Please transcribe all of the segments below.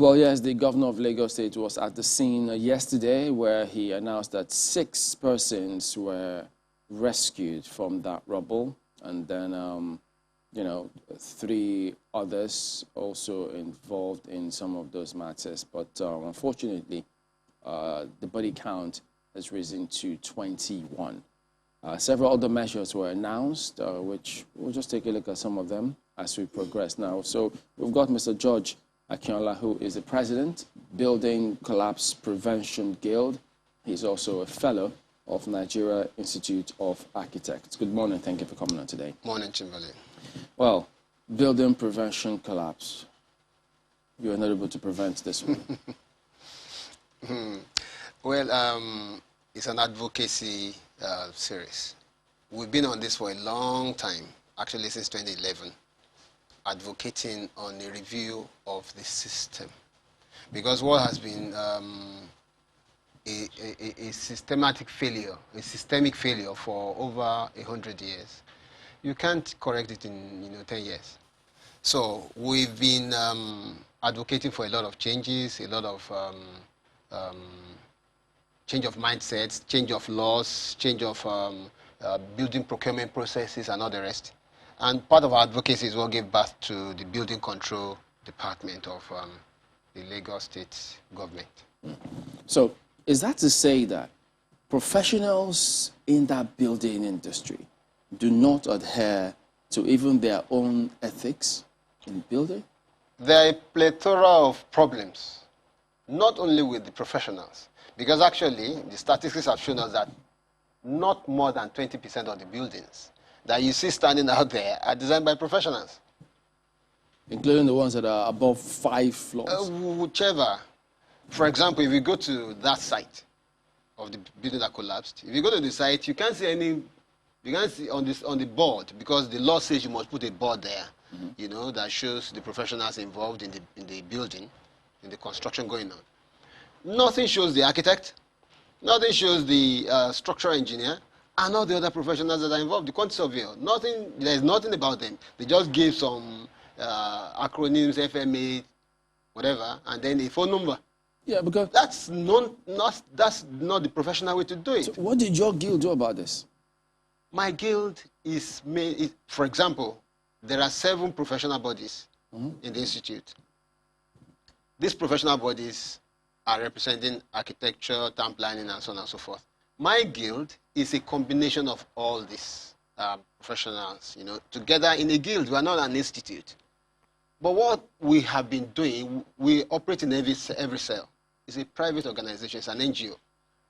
Well, yes, the governor of Lagos State was at the scene yesterday where he announced that 6 persons were rescued from that rubble, and then, 3 others also involved in some of those matters. But unfortunately, the body count has risen to 21. Several other measures were announced, which we'll just take a look at some of them as we progress now. So we've got Mr. George Akinola, who is the president, Building Collapse Prevention Guild. He's also a fellow of Nigeria Institute of Architects. Good morning. Thank you for coming on today. Morning, Chimbali. Well, building prevention collapse. You are not able to prevent this one. Well, it's an advocacy series. We've been on this for a long time, actually since 2011, advocating on a review of the system. Because what has been a systemic failure for over 100 years, you can't correct it in 10 years. So we've been advocating for a lot of changes, a lot of change of mindsets, change of laws, change of building procurement processes and all the rest. And part of our advocacy is what gave birth to the Building Control Department of the Lagos State government. So is that to say that professionals in that building industry do not adhere to even their own ethics in building? There are a plethora of problems, not only with the professionals, because actually the statistics have shown us that not more than 20% of the buildings that you see standing out there are designed by professionals. Including the ones that are above 5 floors? Whichever. For example, if you go to that site of the building that collapsed, if you go to the site, you can't see any, you can't see on the board, because the law says you must put a board there, that shows the professionals involved in the building, in the construction going on. Nothing shows the architect, nothing shows the structural engineer, and all the other professionals that are involved, the quantity surveyor. Nothing, there's nothing about them. They just give some acronyms, FMA, whatever, and then a phone number. Yeah, because that's not the professional way to do it. So what did your guild do about this? My guild is made, for example, there are 7 professional bodies in the institute. These professional bodies are representing architecture, town planning, and so on and so forth. My guild is a combination of all these professionals, together in a guild. We are not an institute. But what we have been doing, we operate in every cell. It's a private organization, it's an NGO.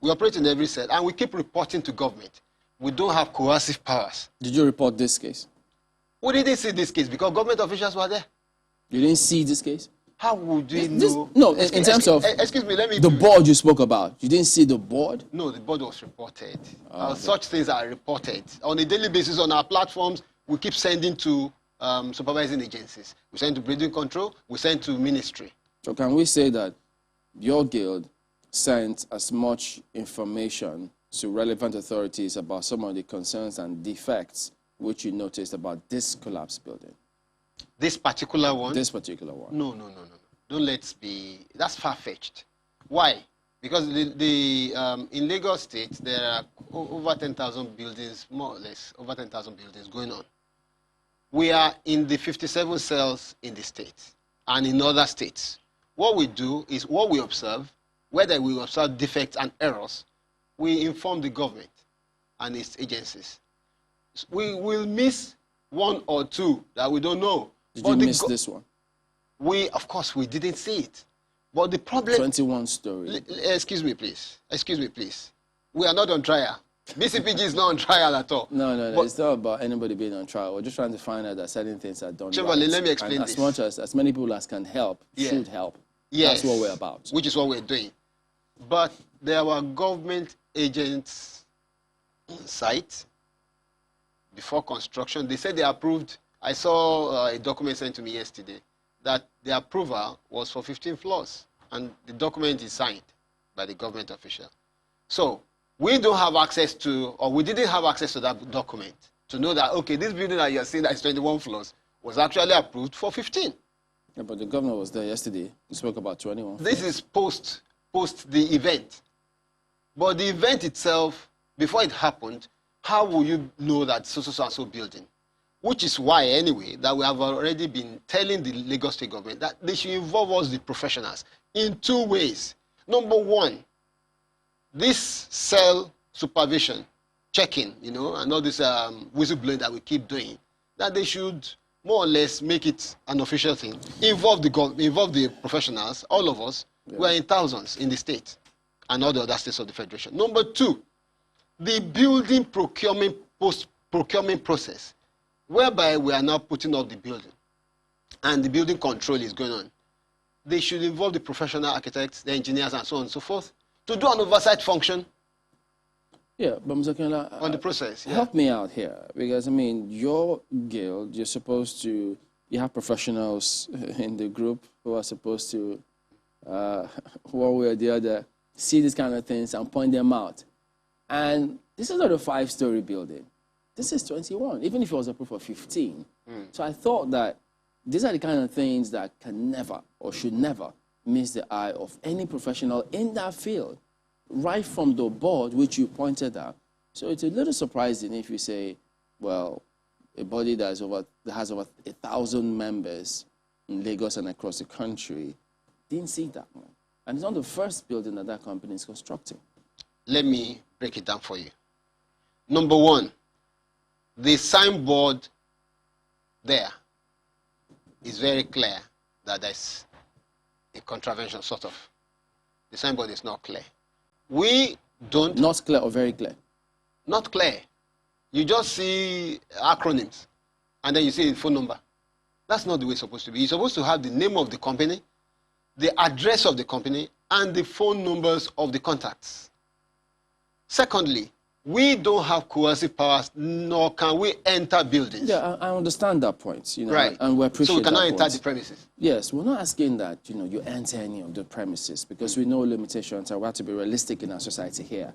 We operate in every cell, and we keep reporting to government. We don't have coercive powers. Did you report this case? We didn't see this case because government officials were there. You didn't see this case? How would we know? No, in terms of excuse me, let me... The board you spoke about, you didn't see the board? No, the board was reported. Such things are reported. On a daily basis on our platforms, we keep sending to supervising agencies. We send to Building Control, we send to Ministry. So can we say that your guild sent as much information to relevant authorities about some of the concerns and defects which you noticed about this collapsed building? This particular one? This particular one. No. Don't let's be... That's far-fetched. Why? Because in Lagos State, there are over 10,000 buildings, more or less, over 10,000 buildings going on. We are in the 57 cells in the state and in other states. What we do is what we observe, whether we observe defects and errors, we inform the government and its agencies. We will miss 1 or 2 that we don't know. Did you miss this one? Of course, we didn't see it. But the problem... 21 story. Excuse me, please. Excuse me, please. We are not on trial. BCPG is not on trial at all. No. It's not about anybody being on trial. We're just trying to find out that certain things are done right. Let me explain this. As many people as can help should help. Yes. That's what we're about. Which is what we're doing. But there were government agents on site before construction. They said they approved. I saw a document sent to me yesterday that the approval was for 15 floors, and the document is signed by the government official. So we don't have access to, or we didn't have access to that document to know that, okay, this building that you're seeing that is 21 floors was actually approved for 15. Yeah, but the governor was there yesterday. He spoke about 21. This is post the event. But the event itself, before it happened, how will you know that so and so building? Which is why, anyway, that we have already been telling the Lagos State government that they should involve us, the professionals, in 2 ways. Number one, this cell supervision, checking, and all this whistleblowing that we keep doing, that they should more or less make it an official thing. Involve the professionals, all of us. Yeah. We are in thousands in the state and all the other states of the federation. Number two, the building procurement process, whereby we are now putting up the building and the building control is going on. They should involve the professional architects, the engineers, and so on and so forth to do an oversight function. Yeah, but Mr. Kenla, on the process. Yeah. Help me out here, because I mean, your guild, you're supposed to, you have professionals in the group who are supposed to, one way or the other, see these kind of things and point them out. And this is not a 5-story building. This is 21, even if it was a proof of 15. So I thought that these are the kind of things that can never or should never miss the eye of any professional in that field, right from the board, which you pointed out. So it's a little surprising if you say, well, a body that has over 1,000 members in Lagos and across the country didn't see that one. And it's not the first building that that company is constructing. Let me break it down for you. Number one, the signboard there is very clear that there's a contravention, sort of. The signboard is not clear. We don't... Not clear or very clear? Not clear. You just see acronyms, and then you see the phone number. That's not the way it's supposed to be. You're supposed to have the name of the company, the address of the company, and the phone numbers of the contacts. Secondly, we don't have coercive powers, nor can we enter buildings. Yeah, I understand that point. Right. And we appreciate that. So we cannot enter the premises. Yes, we're not asking that you enter any of the premises, because we know limitations and we have to be realistic in our society here.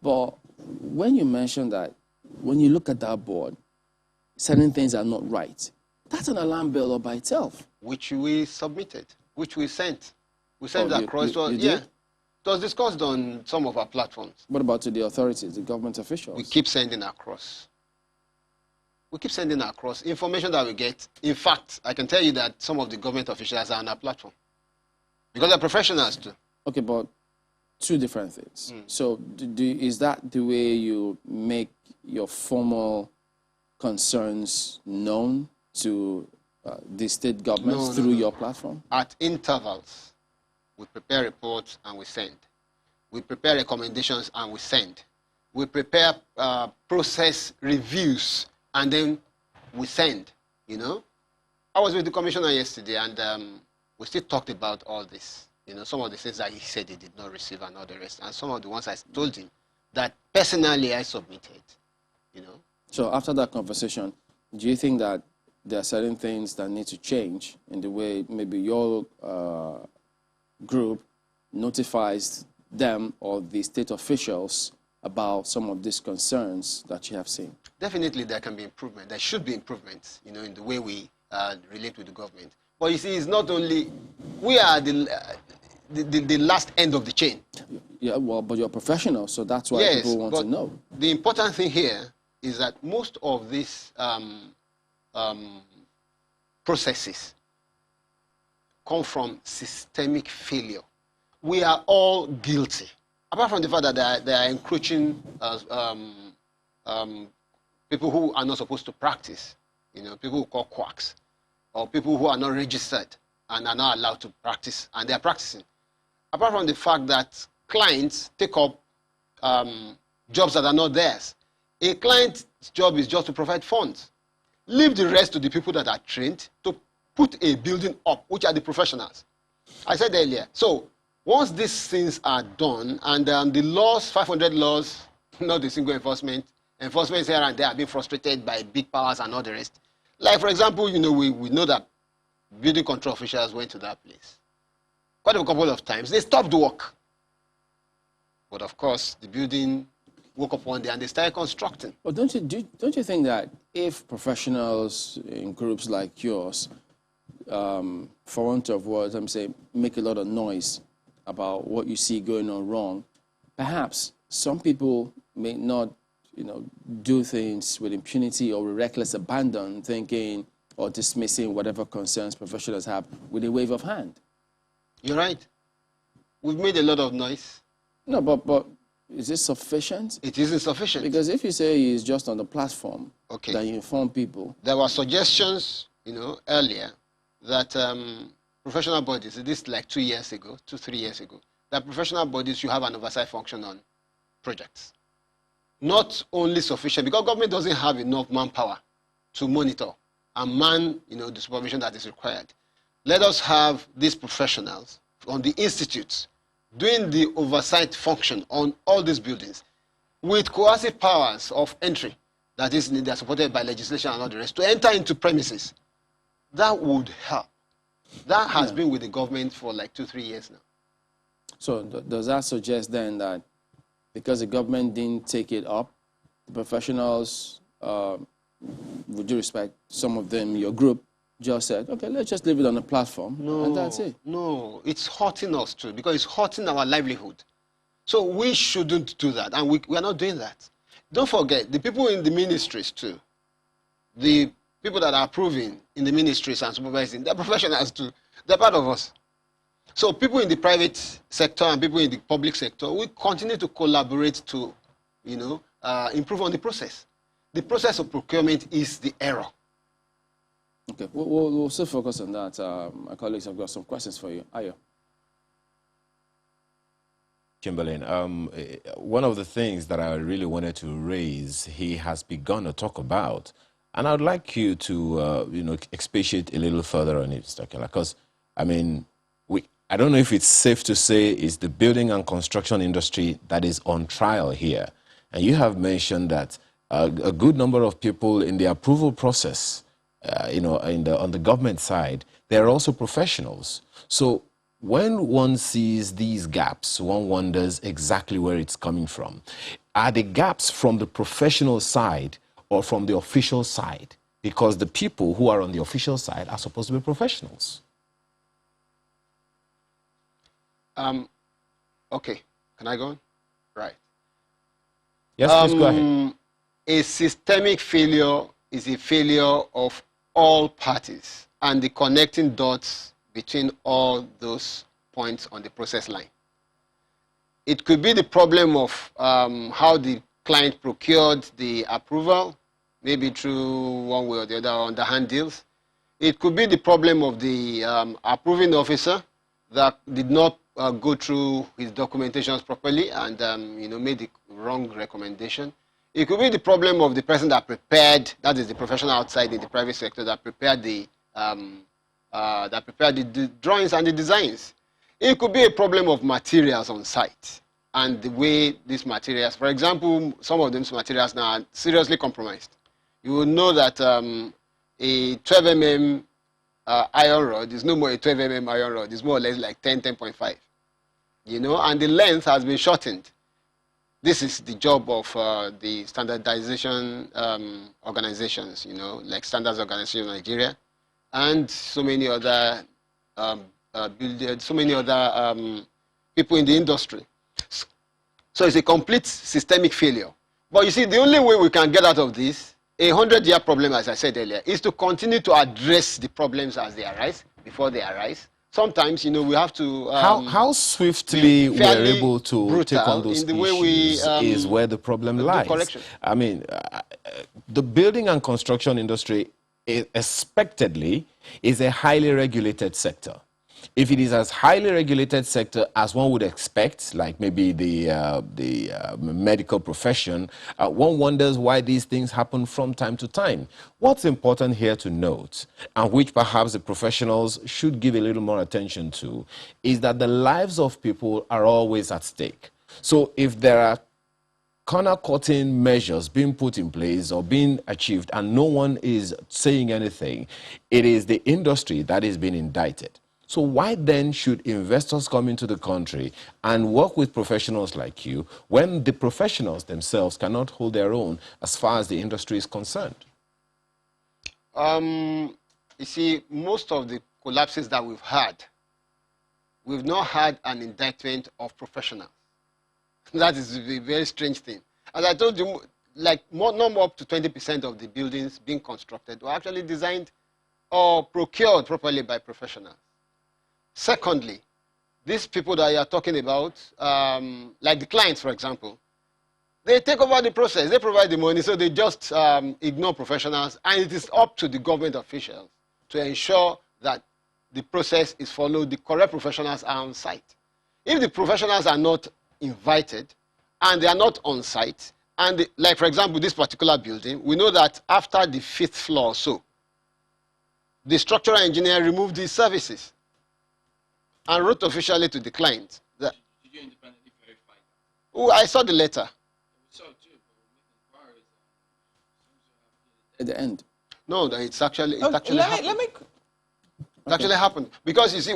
But when you mention that, when you look at that board, certain things are not right, that's an alarm bell all by itself. Which we submitted, which we sent. We sent that across. You did? It was discussed on some of our platforms. What about to the authorities, the government officials? We keep sending across. We keep sending across information that we get. In fact, I can tell you that some of the government officials are on our platform, because they're professionals too. Okay, but two different things. So is that the way you make your formal concerns known to the state governments through your platform? At intervals, we prepare reports and we send. We prepare recommendations and we send. We prepare process reviews and then we send, I was with the commissioner yesterday and we still talked about all this. Some of the things that he said he did not receive and all the rest. And some of the ones I told him that personally I submitted, So after that conversation, do you think that there are certain things that need to change in the way maybe your group notifies them or the state officials about some of these concerns that you have seen? Definitely there can be improvement. There should be improvements, in the way we relate with the government. But you see, it's not only, we are the last end of the chain. Yeah, well, but you're professional, so that's why people want to know. The important thing here is that most of these processes come from systemic failure. We are all guilty. Apart from the fact that they are encroaching people who are not supposed to practice, people who call quacks, or people who are not registered and are not allowed to practice, and they are practicing. Apart from the fact that clients take up jobs that are not theirs. A client's job is just to provide funds. Leave the rest to the people that are trained to put a building up, which are the professionals. I said earlier, so once these things are done, and the laws, 500 laws, not the single enforcement here and there are being frustrated by big powers and all the rest. Like, for example, we know that building control officials went to that place quite a couple of times. They stopped work. But of course, the building woke up one day and they started constructing. But don't you think that if professionals in groups like yours for want of words, I'm saying, make a lot of noise about what you see going on wrong, perhaps some people may not, do things with impunity or with reckless abandon, thinking or dismissing whatever concerns professionals have with a wave of hand. You're right. We've made a lot of noise. No, but is it sufficient? It isn't sufficient. Because if you say he's just on the platform, okay, that you inform people. There were suggestions, earlier that professional bodies, this is like 2, 3 years ago, that professional bodies should have an oversight function on projects. Not only sufficient, because government doesn't have enough manpower to monitor and man, the supervision that is required. Let us have these professionals on the institutes doing the oversight function on all these buildings with coercive powers of entry, that is, they are supported by legislation and all the rest, to enter into premises. That would help. That has been with the government for like 2, 3 years now. So does that suggest then that because the government didn't take it up, the professionals, with due respect, some of them, your group, just said, okay, let's just leave it on the platform, and that's it? No, it's hurting us too, because it's hurting our livelihood. So we shouldn't do that, and we are not doing that. Don't forget, the people in the ministries too, the people that are approving in the ministries and supervising, they're professionals too. They're part of us. So people in the private sector and people in the public sector, we continue to collaborate to, improve on the process. The process of procurement is the error. Okay, we'll still focus on that. My colleagues have got some questions for you. Ayo. Chamberlain, one of the things that I really wanted to raise, he has begun to talk about, and I'd like you to, expatiate a little further on it, Mr. Keller, because, I don't know if it's safe to say it's the building and construction industry that is on trial here. And you have mentioned that a good number of people in the approval process, on the government side, they're also professionals. So when one sees these gaps, one wonders exactly where it's coming from. Are the gaps from the professional side or from the official side? Because the people who are on the official side are supposed to be professionals. Okay, can I go on? Right. Yes, please go ahead. A systemic failure is a failure of all parties and the connecting dots between all those points on the process line. It could be the problem of how the client procured the approval, maybe through one way or the other underhand deals. It could be the problem of the approving officer that did not go through his documentations properly and made the wrong recommendation. It could be the problem of the person that prepared, that is the professional outside in the private sector, that prepared the drawings and the designs. It could be a problem of materials on site and the way these materials, for example, some of these materials now are seriously compromised. You will know that a 12 mm iron rod is no more a 12 mm iron rod. It's more or less like 10.5. And the length has been shortened. This is the job of the standardization organizations, like Standards Organization of Nigeria, and so many other people in the industry. So it's a complete systemic failure. But you see, the only way we can get out of this, a 100-year problem, as I said earlier, is to continue to address the problems as they arise, before they arise. Sometimes, we have to... how swiftly we're able to take on those issues is where the problem lies. The building and construction industry, expectedly, is a highly regulated sector. If it is as highly regulated sector as one would expect, like maybe the medical profession, one wonders why these things happen from time to time. What's important here to note, and which perhaps the professionals should give a little more attention to, is that the lives of people are always at stake. So if there are corner-cutting measures being put in place or being achieved and no one is saying anything, it is the industry that is being indicted. So why then should investors come into the country and work with professionals like you when the professionals themselves cannot hold their own as far as the industry is concerned? You see, most of the collapses that we've had, we've not had an indictment of professionals. That is a very strange thing. As I told you, like no more up to 20% of the buildings being constructed were actually designed or procured properly by professionals. Secondly, these people that you are talking about, like the clients, for example, they take over the process. They provide the money, so they just ignore professionals, and it is up to the government officials to ensure that the process is followed, the correct professionals are on site. If the professionals are not invited and they are not on site, and like for example this particular building, we know that after the 5th floor or so, the structural engineer removed his services and wrote officially to the client that. Did you independently verify that? Oh, I saw the letter. At the end. No, it's actually let happened. It actually Okay. happened because you see,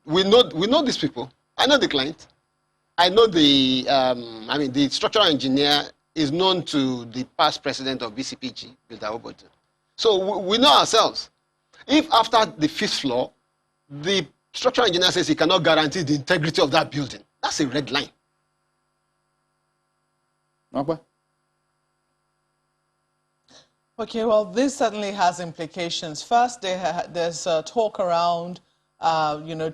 we know these people. I know the client. I know the the structural engineer is known to the past president of BCPG, Bilda Obodo. So we know ourselves. If after the 5th floor, the structural engineer says he cannot guarantee the integrity of that building, that's a red line. Okay. Okay, well, this certainly has implications. First, there's talk around,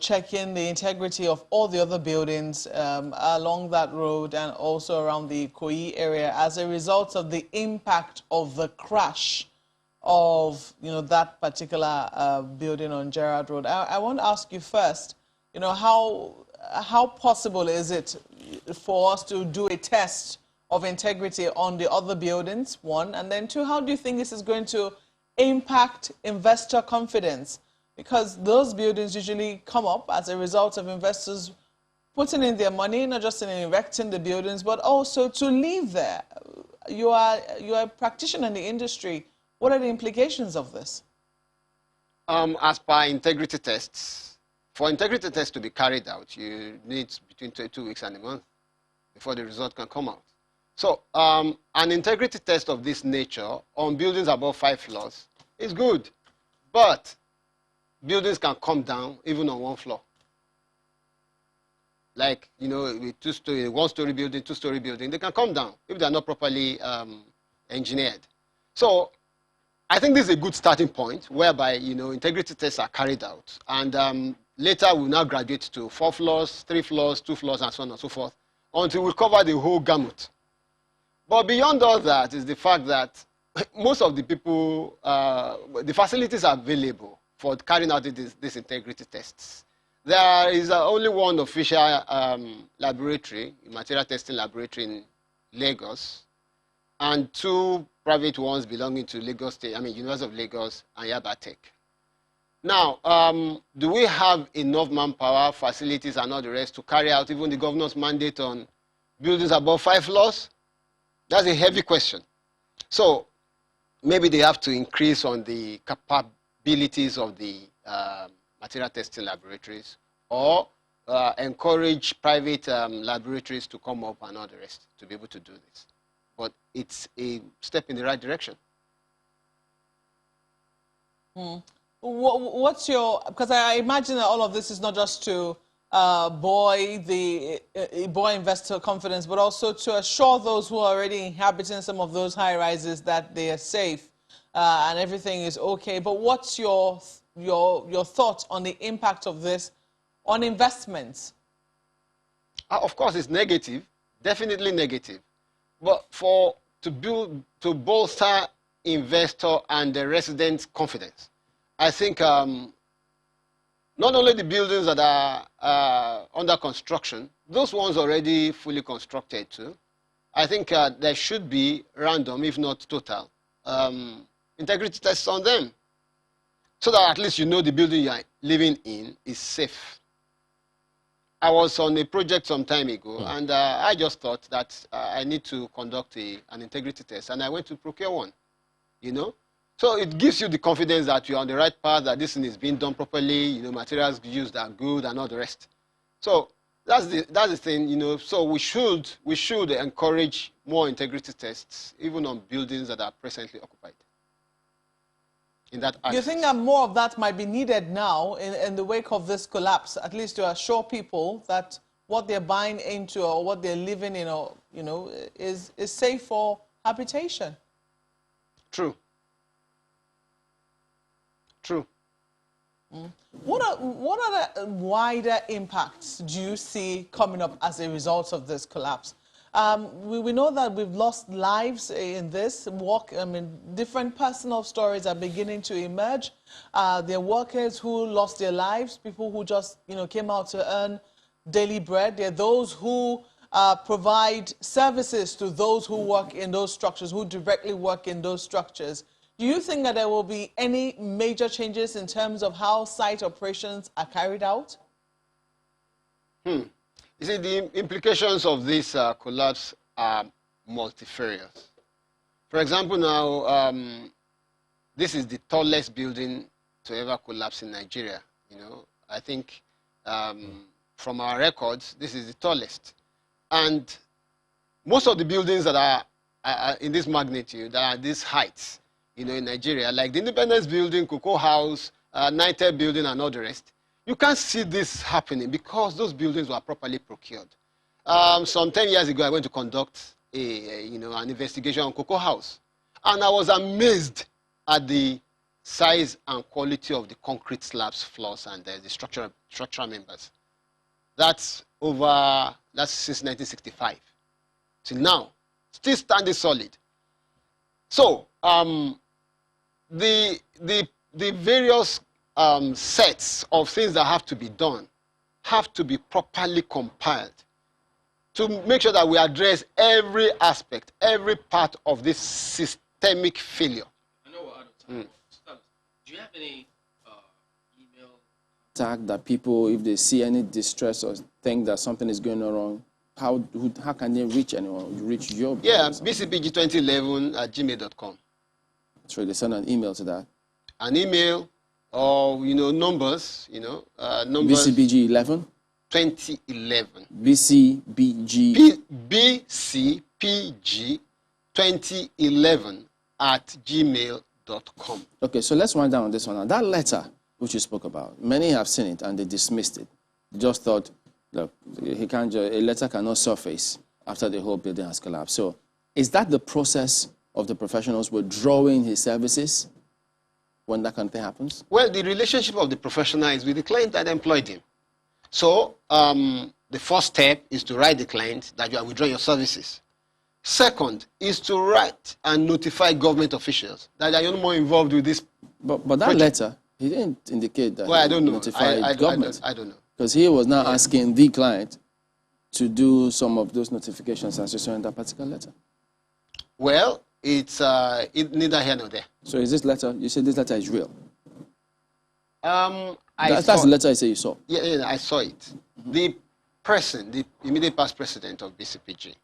checking the integrity of all the other buildings along that road and also around the Ikoyi area as a result of the impact of the crash of, that particular building on Gerrard Road. I want to ask you first, how possible is it for us to do a test of integrity on the other buildings, one, and then two, how do you think this is going to impact investor confidence? Because those buildings usually come up as a result of investors putting in their money, not just in erecting the buildings, but also to live there. You are a practitioner in the industry. What are the implications of this? As per integrity tests, for integrity tests to be carried out, you need between 2 weeks and a month before the result can come out. So an integrity test of this nature on buildings above 5 floors is good, but buildings can come down even on 1 floor. Like, with 2-story, 1-story building, 2-story building, they can come down if they are not properly engineered. So I think this is a good starting point whereby, integrity tests are carried out. And later we'll now graduate to 4 floors, 3 floors, 2 floors, and so on and so forth, until we cover the whole gamut. But beyond all that is the fact that most of the people, the facilities are available for carrying out these integrity tests. There is only one official laboratory, material testing laboratory in Lagos, and 2 private ones belonging to Lagos State, University of Lagos and Yaba Tech. Now, do we have enough manpower, facilities, and all the rest to carry out even the governor's mandate on buildings above 5 floors? That's a heavy question. So maybe they have to increase on the capabilities of the material testing laboratories, or encourage private laboratories to come up and all the rest to be able to do this. But it's a step in the right direction. What's your, because I imagine that all of this is not just to buoy investor confidence, but also to assure those who are already inhabiting some of those high rises that they are safe and everything is okay. But what's your thoughts on the impact of this on investments? Of course, it's negative, definitely negative. But to bolster investor and the residents' confidence, I think not only the buildings that are under construction, those ones already fully constructed too, I think there should be random, if not total, integrity tests on them, so that at least the building you are living in is safe. I was on a project some time ago, and I just thought that I need to conduct an integrity test, and I went to procure one, So it gives you the confidence that you're on the right path, that this thing is being done properly, materials used are good and all the rest. So that's the thing, so we should encourage more integrity tests, even on buildings that are presently occupied. in that access. Do you think that more of that might be needed now in the wake of this collapse, at least to assure people that what they're buying into or what they're living in, or, you know, is safe for habitation? True. True. What are the wider impacts do you see coming up as a result of this collapse? We know that we've lost lives in this work. I mean, different personal stories are beginning to emerge. There are workers who lost their lives, people who just, you know, came out to earn daily bread. There are those who provide services to those who work in those structures, who directly work in those structures. Do you think that there will be any major changes in terms of how site operations are carried out? You see, the implications of this collapse are multifarious. For example, now, this is the tallest building to ever collapse in Nigeria. You know, I think from our records, this is the tallest. And most of the buildings that are in this magnitude, that are these heights, you know, in Nigeria, like the Independence Building, Cocoa House, United Building, and all the rest, you can't see this happening because those buildings were properly procured. Some 10 years ago, I went to conduct an investigation on Cocoa House, and I was amazed at the size and quality of the concrete slabs, floors, and the structural members. That's since 1965 till now, still standing solid. So the various sets of things that have to be done have to be properly compiled to make sure that we address every aspect, every part of this systemic failure. I know we're out of time. Do you have any email tag that people, if they see any distress or think that something is going on wrong, how can they reach anyone? Reach your bcpg2011@gmail.com. So they send an email to that. An email or numbers, numbers. BCPG11. 2011. BCPG 2011@gmail.com. Okay, so let's wind down on this one. Now, that letter which you spoke about, many have seen it and they dismissed it. They just thought, look, a letter cannot surface after the whole building has collapsed. So is that the process of the professionals withdrawing his services when that kind of thing happens? Well, the relationship of the professional is with the client that employed him. So the first step is to write the client that you are withdrawing your services. Second is to write and notify government officials that they are no more involved with this. But that project. Letter, he didn't indicate that. Well, I don't know. Notified government. I don't know. Because he was now asking the client to do some of those notifications as you saw in that particular letter. Well, it's neither here nor there. So is this letter, you said this letter is real? That's the letter I say you saw? Yeah, I saw it. The immediate past president of BCPG,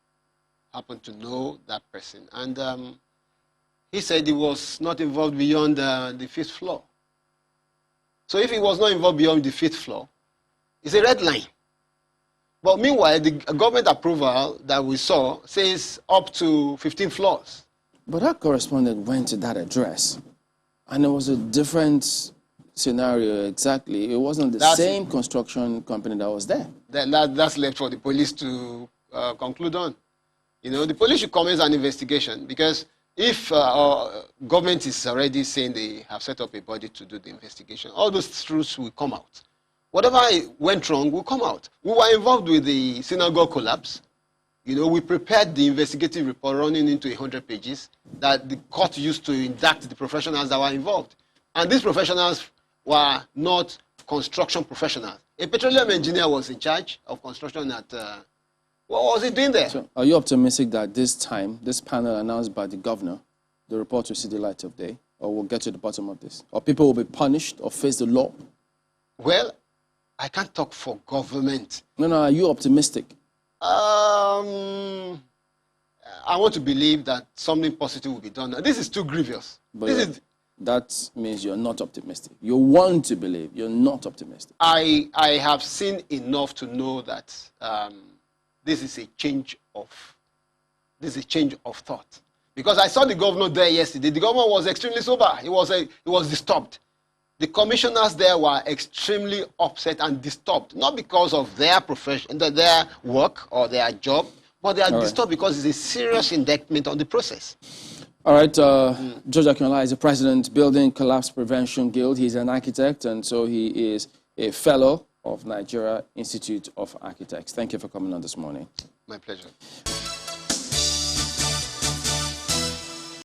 happened to know that person. And he said he was not involved beyond the 5th floor. So if he was not involved beyond the 5th floor, it's a red line. But meanwhile, the government approval that we saw says up to 15 floors. But that correspondent went to that address, and it was a different scenario exactly. It wasn't the same construction company that was there. That's left for the police to conclude on. The police should commence an investigation, because if government is already saying they have set up a body to do the investigation, all those truths will come out. Whatever went wrong will come out. We were involved with the synagogue collapse. We prepared the investigative report running into 100 pages that the court used to induct the professionals that were involved. And these professionals were not construction professionals. A petroleum engineer was in charge of construction at... what was he doing there? So are you optimistic that this time, this panel announced by the governor, the report will see the light of day, or we'll get to the bottom of this? Or people will be punished or face the law? Well, I can't talk for government. No, are you optimistic? I want to believe that something positive will be done. This is too grievous. But that means you're not optimistic. You want to believe, you're not optimistic. I have seen enough to know that this is a change of thought. Because I saw the governor there yesterday. The governor was extremely sober. He was disturbed. The commissioners there were extremely upset and disturbed, not because of their profession, their work or their job, but they are disturbed because it's a serious indictment on the process. All right, George Akinola is the president, Building Collapse Prevention Guild. He's an architect, and so he is a fellow of Nigeria Institute of Architects. Thank you for coming on this morning. My pleasure.